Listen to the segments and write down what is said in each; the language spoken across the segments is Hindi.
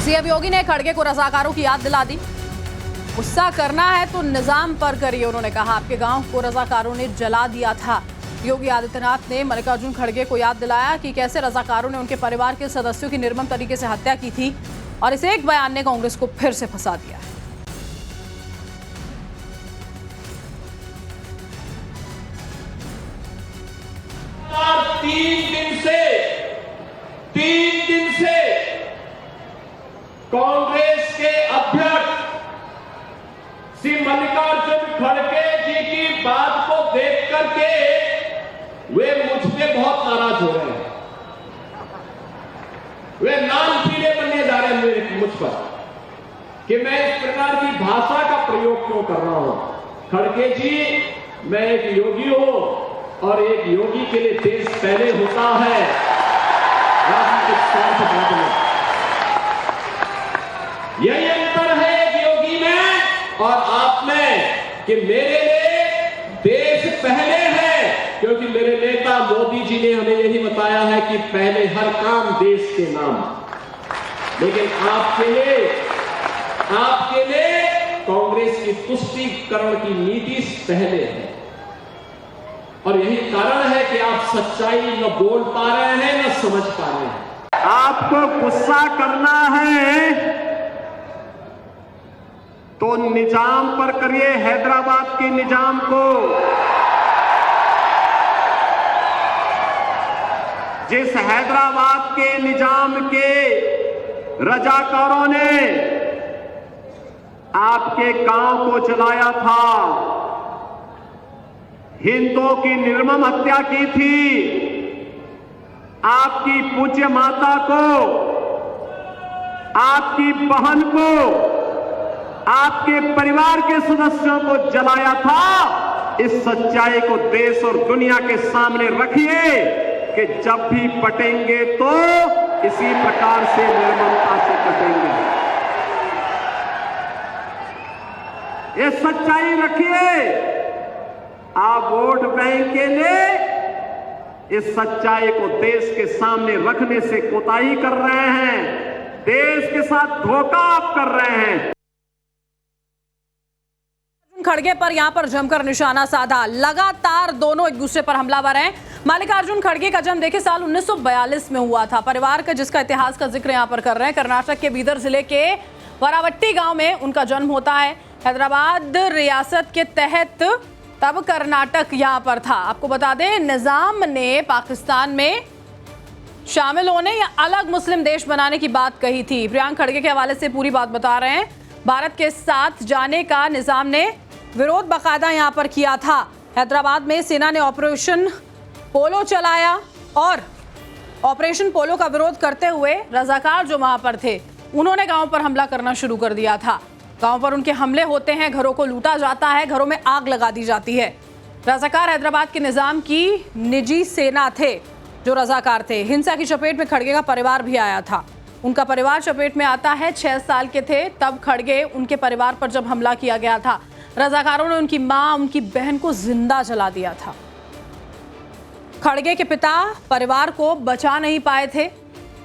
सीएम योगी ने खड़गे को रजाकारों की याद दिला दी। गुस्सा करना है तो निजाम पर करिए, उन्होंने कहा। आपके गांव को रजाकारों ने जला दिया था। योगी आदित्यनाथ ने मल्लिकार्जुन खड़गे को याद दिलाया कि कैसे रजाकारों ने उनके परिवार के सदस्यों की निर्मम तरीके से हत्या की थी और इस एक बयान ने कांग्रेस को फिर से फंसा दिया। 3 दिन से कांग्रेस के अध्यक्ष श्री मल्लिकार्जुन खड़गे जी की बात को देख करके वे मुझ पे बहुत नाराज हो रहे हैं। वे नाम पीले बनने जा रहे हैं मेरे मुझ पर कि मैं इस प्रकार की भाषा का प्रयोग क्यों कर रहा हूं। खड़गे जी, मैं एक योगी हूं और एक योगी के लिए देश पहले होता है, राजनीतिक स्वार्थ बाद में। यही अंतर है एक योगी में और आप में कि मेरे लिए देश पहले है, क्योंकि मेरे नेता मोदी जी ने हमें यही बताया है कि पहले हर काम देश के नाम। लेकिन आपके लिए कांग्रेस की तुष्टीकरण की नीति पहले है और यही कारण है कि आप सच्चाई न बोल पा रहे हैं न समझ पा रहे हैं। आपको गुस्सा करना है तो निजाम पर करिए, हैदराबाद के निजाम को। जिस हैदराबाद के निजाम के रजाकारों ने आपके गांव को जलाया था, हिंदुओं की निर्मम हत्या की थी, आपकी पूज्य माता को, आपकी बहन को, आपके परिवार के सदस्यों को जलाया था, इस सच्चाई को देश और दुनिया के सामने रखिए कि जब भी पटेंगे तो इसी प्रकार से निर्ममता से कटेंगे। ये सच्चाई रखिए। आप वोट बैंक के लिए इस सच्चाई को देश के सामने रखने से कोताही कर रहे हैं, देश के साथ धोखा आप कर रहे हैं। खड़गे पर यहां पर जमकर निशाना साधा। लगातार दोनों एक दूसरे पर हमलावर हैं। मल्लिकार्जुन खड़गे का जन्म देखिए साल 1942 में हुआ था। परिवार का जिसका इतिहास का जिक्र यहां पर कर रहे हैं, कर्नाटक के बीदर जिले के वरावट्टी गांव में उनका जन्म होता है। हैदराबाद रियासत के तहत तब कर्नाटक यहां पर था। आपको बता दें, निजाम ने पाकिस्तान में शामिल होने या अलग मुस्लिम देश बनाने की बात कही थी। प्रियांक खड़गे के हवाले से पूरी बात बता रहे हैं। भारत के साथ जाने का निजाम ने विरोध बाकायदा यहां पर किया था। हैदराबाद में सेना ने ऑपरेशन पोलो चलाया और ऑपरेशन पोलो का विरोध करते हुए रजाकार जो वहां पर थे उन्होंने गांव पर हमला करना शुरू कर दिया था। गांव पर उनके हमले होते हैं, घरों को लूटा जाता है, घरों में आग लगा दी जाती है। रजाकार हैदराबाद के निजाम की निजी सेना थे जो रजाकार थे। हिंसा की चपेट में खड़गे का परिवार भी आया था। उनका परिवार चपेट में आता है। 6 साल के थे तब खड़गे उनके परिवार पर जब हमला किया गया था, रजाकारों ने उनकी मां, उनकी बहन को जिंदा जला दिया था। खड़गे के पिता परिवार को बचा नहीं पाए थे,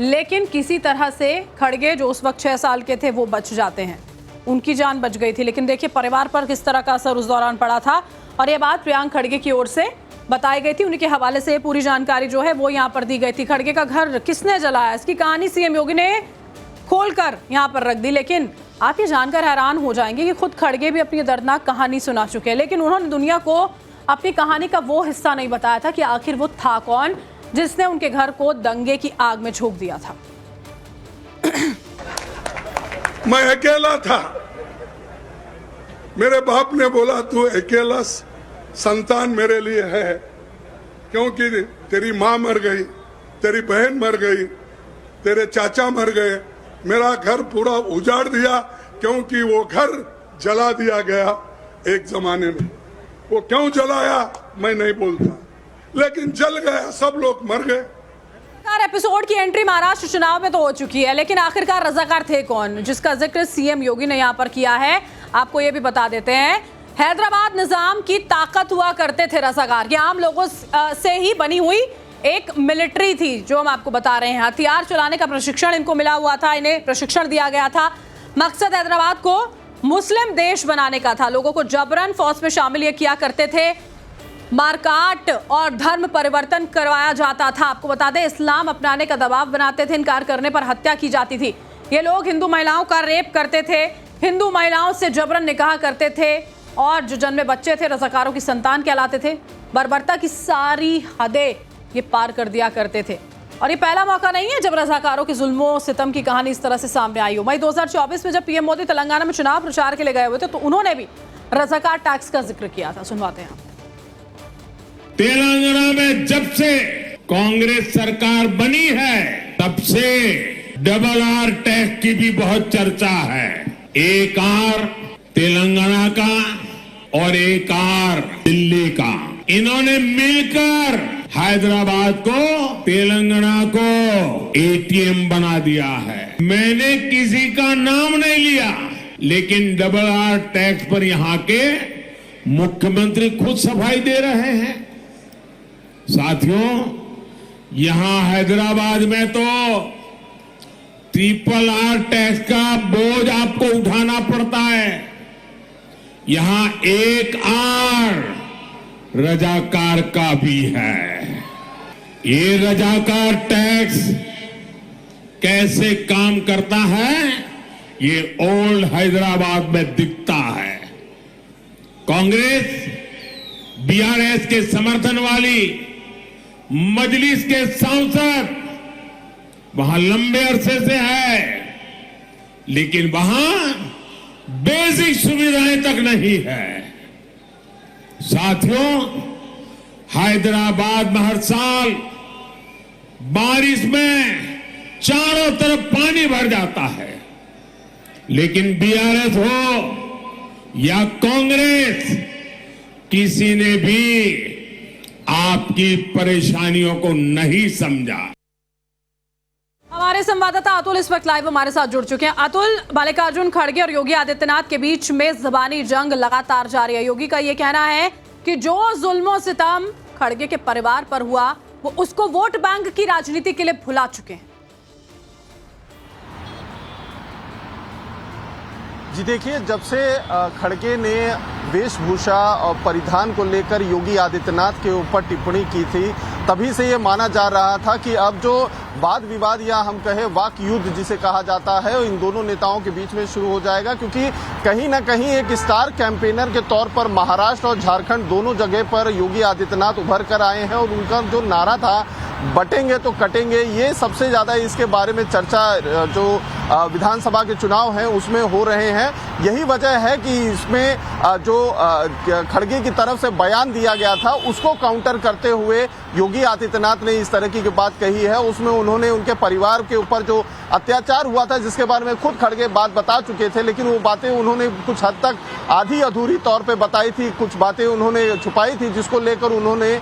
लेकिन किसी तरह से खड़गे जो उस वक्त 6 साल के थे वो बच जाते हैं। उनकी जान बच गई थी, लेकिन देखिए परिवार पर किस तरह का असर उस दौरान पड़ा था। और ये बात प्रियांक खड़गे की ओर से बताई गई थी। उनके हवाले से पूरी जानकारी जो है वो यहाँ पर दी गई थी। खड़गे का घर किसने जलाया, इसकी कहानी सीएम योगी ने खोलकर यहाँ पर रख दी। लेकिन आप ये जानकर हैरान हो जाएंगे कि खुद खड़गे भी अपनी दर्दनाक कहानी सुना चुके हैं, लेकिन उन्होंने दुनिया को अपनी कहानी का वो हिस्सा नहीं बताया था कि आखिर वो था कौन जिसने उनके घर को दंगे की आग में झोंक दिया था। मैं अकेला था। मेरे बाप ने बोला तू अकेला संतान मेरे लिए है, क्योंकि तेरी माँ मर गई, तेरी बहन मर गई, तेरे चाचा मर गए, मेरा घर पूरा उजाड़ दिया, क्योंकि वो घर जला दिया गया एक जमाने में। वो क्यों जलाया मैं नहीं बोलता, लेकिन जल गया, सब लोग मर गए। एपिसोड की एंट्री महाराष्ट्र चुनाव में तो हो चुकी है, लेकिन आखिरकार रजाकार थे कौन, जिसका जिक्र सीएम योगी ने यहाँ पर किया है। आपको ये भी बता देते हैं, हैदराबाद निजाम की ताकत हुआ करते थे रजाकार। ये आम लोगों से ही बनी हुई एक मिलिट्री थी जो हम आपको बता रहे हैं। हथियार चलाने का प्रशिक्षण इनको मिला हुआ था, इन्हें प्रशिक्षण दिया गया था। मकसद हैदराबाद को मुस्लिम देश बनाने का था। लोगों को जबरन फौज में शामिल ये किया करते थे, मारकाट और धर्म परिवर्तन करवाया जाता था। आपको बता दें, इस्लाम अपनाने का दबाव बनाते थे, इनकार करने पर हत्या की जाती थी। ये लोग हिंदू महिलाओं का रेप करते थे, हिंदू महिलाओं से जबरन निकाह करते थे और जो जन्मे बच्चे थे रज़ाकारों की संतान कहलाते थे। बर्बरता की सारी हदें ये पार कर दिया करते थे। और ये पहला मौका नहीं है जब रज़ाकारों के जुल्मों सितम की कहानी इस तरह से सामने आई हो। मई 2024 में जब पीएम मोदी तेलंगाना में चुनाव प्रचार के लिए गए हुए थे तो उन्होंने भी रज़ाकार टैक्स का जिक्र किया था। सुनवाते हैं। तेलंगाना में जब से कांग्रेस सरकार बनी है तब से डबल आर टैक्स की भी बहुत चर्चा है। एक आर तेलंगाना का और एक आर दिल्ली का, इन्होंने मिलकर हैदराबाद को, तेलंगाना को एटीएम बना दिया है। मैंने किसी का नाम नहीं लिया, लेकिन डबल आर टैक्स पर यहां के मुख्यमंत्री खुद सफाई दे रहे हैं। साथियों, यहां हैदराबाद में तो ट्रिपल आर टैक्स का बोझ आपको उठाना पड़ता है। यहां एक आर रजाकार का भी है। ये रजाकार टैक्स कैसे काम करता है, ये ओल्ड हैदराबाद में दिखता है। कांग्रेस बीआरएस के समर्थन वाली मजलिस के सांसद वहां लंबे अरसे से है, लेकिन वहां बेसिक सुविधाएं तक नहीं है। साथियों, हैदराबाद में हर साल बारिश में चारों तरफ पानी भर जाता है, लेकिन बीआरएस हो या कांग्रेस, किसी ने भी आपकी परेशानियों को नहीं समझा। हमारे संवाददाता अतुल इस वक्त लाइव हमारे साथ जुड़ चुके हैं। अतुल, मल्लिकार्जुन खड़गे और योगी आदित्यनाथ के बीच में ज़बानी जंग लगातार जारी है। योगी का ये कहना है कि जो जुल्म सितम खड़गे के परिवार पर हुआ वो उसको वोट बैंक की राजनीति के लिए भुला चुके हैं। जी देखिए, जब से खड़गे ने वेशभूषा और परिधान को लेकर योगी आदित्यनाथ के ऊपर टिप्पणी की थी, तभी से ये माना जा रहा था कि अब जो वाद विवाद या हम कहें वाक युद्ध जिसे कहा जाता है, इन दोनों नेताओं के बीच में शुरू हो जाएगा। क्योंकि कहीं ना कहीं एक स्टार कैंपेनर के तौर पर महाराष्ट्र और झारखंड दोनों जगह पर योगी आदित्यनाथ उभर कर आए हैं और उनका जो नारा था बटेंगे तो कटेंगे, ये सबसे ज्यादा इसके बारे में चर्चा जो विधानसभा के चुनाव हैं उसमें हो रहे हैं। यही वजह है कि इसमें जो खड़गे की तरफ से बयान दिया गया था उसको काउंटर करते हुए योगी आदित्यनाथ ने इस तरह की बात कही है। उसमें उन्होंने उनके परिवार के ऊपर जो अत्याचार हुआ था जिसके बारे में खुद खड़गे बात बता चुके थे, लेकिन वो बातें उन्होंने कुछ हद तक आधी अधूरी तौर पे बताई थी, कुछ बातें उन्होंने छुपाई थी, जिसको लेकर उन्होंने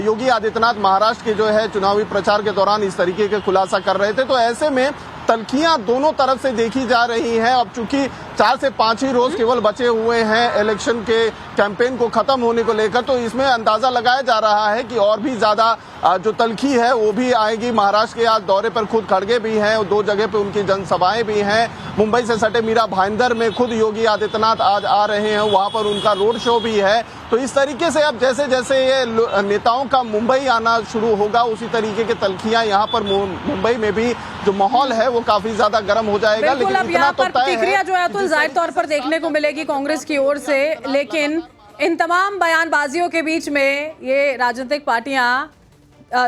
योगी आदित्यनाथ महाराष्ट्र के जो है चुनावी प्रचार के दौरान इस तरीके के खुलासा कर रहे थे। तो ऐसे में तल्खियां दोनों तरफ से देखी जा रही हैं। अब चूंकि 4 से 5 ही रोज केवल बचे हुए हैं इलेक्शन के कैंपेन को खत्म होने को लेकर, तो इसमें अंदाजा लगाया जा रहा है कि और भी ज्यादा जो तल्खी है वो भी आएगी। महाराष्ट्र के आज दौरे पर खुद खड़गे भी हैं और 2 जगह पे उनकी जनसभाएं भी हैं। मुंबई से सटे मीरा भाईंदर में खुद योगी आदित्यनाथ आज आ रहे हैं, वहां पर उनका रोड शो भी है। तो इस तरीके से अब जैसे जैसे ये नेताओं का मुंबई आना शुरू होगा, उसी तरीके के तल्खियां यहाँ पर मुंबई में भी जो माहौल है वो काफी ज्यादा गर्म हो जाएगा। लेकिन अब यहाँ पर प्रतिक्रिया जो है तो जाहिर तौर पर देखने को मिलेगी कांग्रेस की ओर से, लेकिन इन तमाम बयानबाजियों के बीच में ये राजनीतिक पार्टियां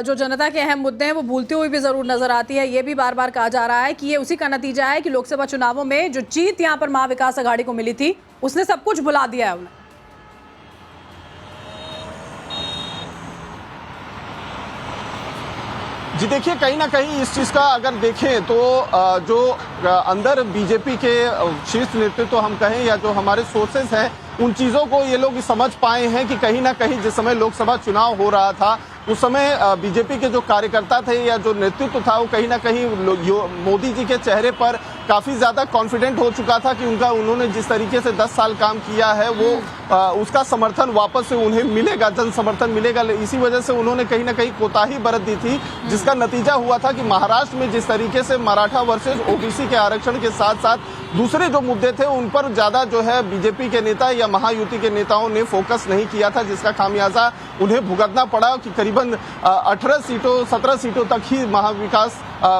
जो जनता के अहम मुद्दे हैं वो भूलती हुई भी जरूर नजर आती है। ये भी बार बार कहा जा रहा है कि ये उसी का नतीजा है कि लोकसभा चुनावों में जो जीत यहाँ पर महाविकास आघाड़ी को मिली थी उसने सब कुछ भुला दिया है उन्हें। जी देखिए, कहीं ना कहीं इस चीज का अगर देखें तो जो अंदर बीजेपी के शीर्ष नेतृत्व हम कहें या जो हमारे सोर्सेस हैं, उन चीजों को ये लोग समझ पाए हैं कि कहीं ना कहीं जिस समय लोकसभा चुनाव हो रहा था उस समय बीजेपी के जो कार्यकर्ता थे या जो नेतृत्व था वो कहीं ना कहीं मोदी जी के चेहरे पर काफी ज्यादा कॉन्फिडेंट हो चुका था कि उन्होंने जिस तरीके से 10 साल काम किया है वो उसका समर्थन वापस से उन्हें मिलेगा, जन समर्थन मिलेगा। इसी वजह से उन्होंने कहीं ना कहीं कोताही बरत दी थी, जिसका नतीजा हुआ था कि महाराष्ट्र में जिस तरीके से मराठा वर्सेस ओबीसी के आरक्षण के साथ साथ दूसरे जो मुद्दे थे उन पर ज्यादा जो है बीजेपी के नेता या महायुति के नेताओं ने फोकस नहीं किया था, जिसका खामियाजा उन्हें भुगतना पड़ा कि करीबन 17 सीटों तक ही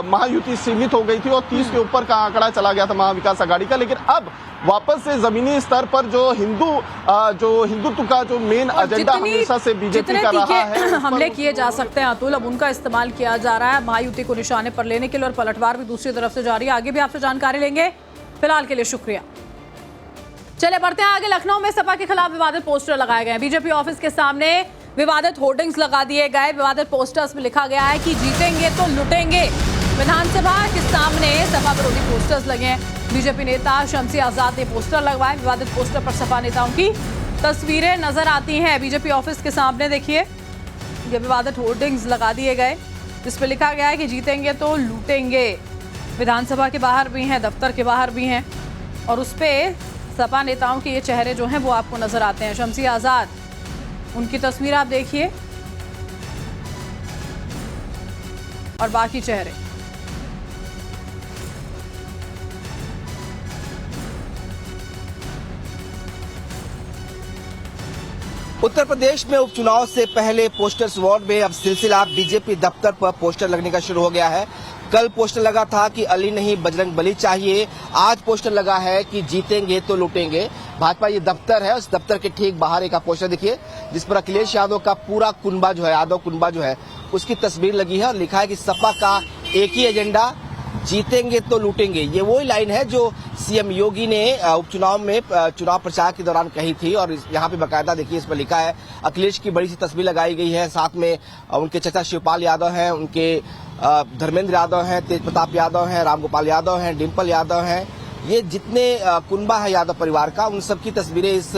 महायुति सीमित हो गई थी और 30 के ऊपर का आंकड़ा चला गया था महाविकास आघाड़ी का। लेकिन अब वापस से जमीनी स्तर पर जो हिंदुत्व का जो मेन एजेंडा हमेशा से बीजेपी का रहा है, हमले किए जा सकते हैं अतुल, अब उनका इस्तेमाल किया जा रहा है महायुति को निशाने पर लेने के लिए और पलटवार भी दूसरी तरफ से जारी है। आगे भी आपसे जानकारी लेंगे, फिलहाल के लिए शुक्रिया। चले बढ़ते हैं आगे। लखनऊ में सपा के खिलाफ विवादित पोस्टर लगाए गए। बीजेपी ऑफिस के सामने विवादित होर्डिंग्स लगा दिए गए। विवादित पोस्टर्स में लिखा गया है कि जीतेंगे तो लुटेंगे। विधानसभा के सामने सपा विरोधी पोस्टर्स लगे हैं। बीजेपी नेता शमसी आजाद ने पोस्टर लगवाए। विवादित पोस्टर पर सपा नेताओं की तस्वीरें नजर आती हैं। बीजेपी ऑफिस के सामने देखिए ये विवादित होर्डिंग्स लगा दिए गए, जिस पर लिखा गया है कि जीतेंगे तो लूटेंगे। विधानसभा के बाहर भी हैं, दफ्तर के बाहर भी हैं और उस पे सपा नेताओं के ये चेहरे जो हैं वो आपको नजर आते हैं। शमसी आजाद, उनकी तस्वीर आप देखिए और बाकी चेहरे। उत्तर प्रदेश में उपचुनाव से पहले पोस्टर्स वॉर में अब सिलसिला बीजेपी दफ्तर पर पोस्टर लगने का शुरू हो गया है। कल पोस्टर लगा था कि अली नहीं बजरंग बली चाहिए। आज पोस्टर लगा है कि जीतेंगे तो लूटेंगे। भाजपा ये दफ्तर है, उस दफ्तर के ठीक बाहर एक पोस्टर देखिए जिस पर अखिलेश यादव का पूरा कुनबा जो है, यादव कुनबा जो है, उसकी तस्वीर लगी है और लिखा है कि सपा का एक ही एजेंडा, जीतेंगे तो लूटेंगे। ये वही लाइन है जो सीएम योगी ने उपचुनाव में चुनाव प्रचार के दौरान कही थी और यहाँ पे बकायदा देखिए इस पर लिखा है। अखिलेश की बड़ी सी तस्वीर लगाई गई है, साथ में उनके चाचा शिवपाल यादव हैं, उनके धर्मेंद्र यादव हैं, तेज प्रताप यादव हैं, रामगोपाल यादव हैं, डिम्पल यादव हैं। ये जितने कुनबा है यादव परिवार का, उन सबकी तस्वीरें इस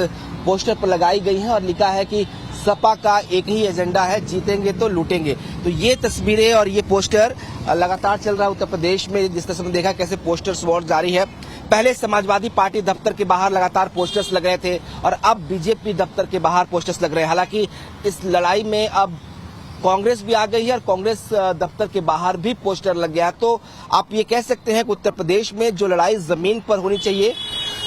पोस्टर पर लगाई गई हैं और लिखा है कि सपा का एक ही एजेंडा है, जीतेंगे तो लूटेंगे। तो ये तस्वीरें और ये पोस्टर लगातार चल रहा है उत्तर प्रदेश में। जिस तरह से देखा कैसे पोस्टर्स वॉर जारी है। पहले समाजवादी पार्टी दफ्तर के बाहर लगातार पोस्टर्स लग रहे थे और अब बीजेपी दफ्तर के बाहर पोस्टर्स लग रहे हैं। हालांकि इस लड़ाई में अब कांग्रेस भी आ गई है और कांग्रेस दफ्तर के बाहर भी पोस्टर लग गया। तो आप ये कह सकते हैं कि उत्तर प्रदेश में जो लड़ाई जमीन पर होनी चाहिए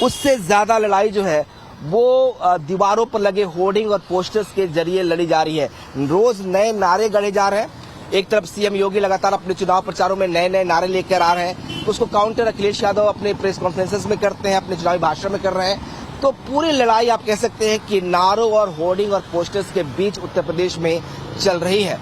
उससे ज्यादा लड़ाई जो है वो दीवारों पर लगे होर्डिंग और पोस्टर्स के जरिए लड़ी जा रही है। रोज नए नारे गढ़े जा रहे हैं। एक तरफ सीएम योगी लगातार अपने चुनाव प्रचारों में नए नए नारे लेकर आ रहे हैं, तो उसको काउंटर अखिलेश यादव अपने प्रेस कॉन्फ्रेंसेस में करते हैं, अपने चुनावी भाषण में कर रहे हैं। तो पूरी लड़ाई आप कह सकते हैं कि नारों और होर्डिंग और पोस्टर्स के बीच उत्तर प्रदेश में चल रही है।